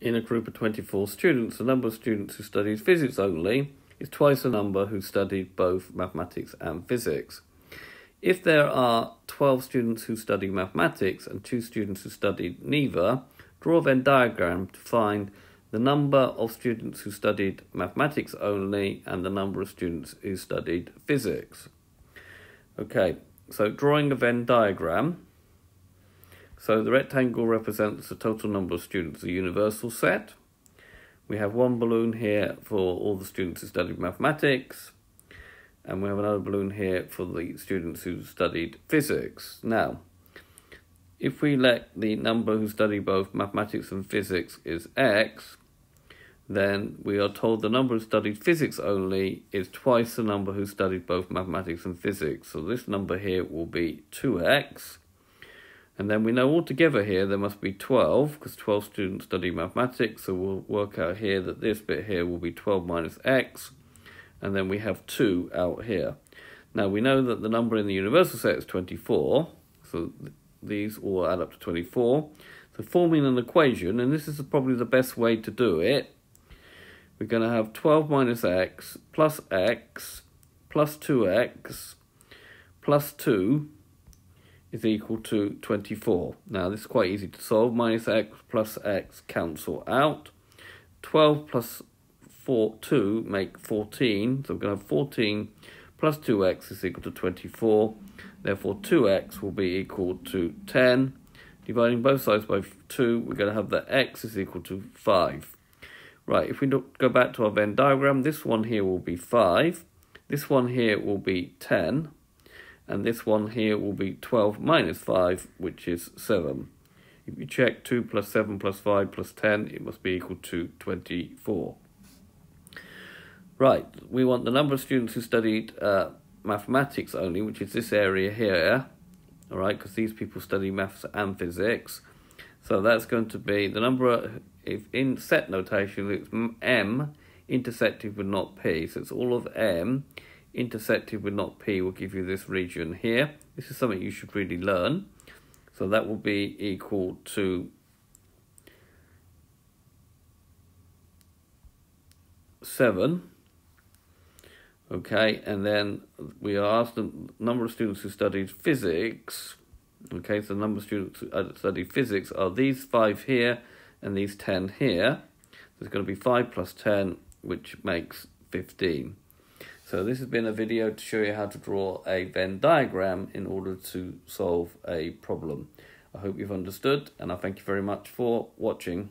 in a group of 24 students, the number of students who studied physics only is twice the number who studied both mathematics and physics. If there are 12 students who study mathematics and 2 students who studied neither, draw a Venn diagram to find the number of students who studied mathematics only and the number of students who studied physics. Okay, so drawing a Venn diagram. So the rectangle represents the total number of students, the universal set. We have one balloon here for all the students who studied mathematics, and we have another balloon here for the students who studied physics. Now, if we let the number who study both mathematics and physics is x, then we are told the number who studied physics only is twice the number who studied both mathematics and physics. So this number here will be 2x. And then we know altogether here there must be 12, because 12 students study mathematics, so we'll work out here that this bit here will be 12 minus x, and then we have 2 out here. Now we know that the number in the universal set is 24, so these all add up to 24. So forming an equation, and this is probably the best way to do it, we're going to have 12 minus x plus 2x plus 2 is equal to 24. Now this is quite easy to solve. Minus x plus x cancel out. 12 plus 2 make 14. So we're going to have 14 plus 2x is equal to 24. Therefore 2x will be equal to 10. Dividing both sides by 2, we're going to have that x is equal to 5. Right, if we go back to our Venn diagram, this one here will be 5. This one here will be 10. And this one here will be 12 minus 5, which is 7. If you check 2 plus 7 plus 5 plus 10, it must be equal to 24. Right, we want the number of students who studied mathematics only, which is this area here, all right, because these people study maths and physics. So that's going to be the number, if in set notation, it's m intersected with not p, so it's all of m intersected with not p will give you this region here. This is something you should really learn. So that will be equal to 7. Okay, and then we are asked the number of students who studied physics. Okay, so the number of students who studied physics are these 5 here and these 10 here. There's going to be 5 plus 10, which makes 15. So this has been a video to show you how to draw a Venn diagram in order to solve a problem. I hope you've understood, and I thank you very much for watching.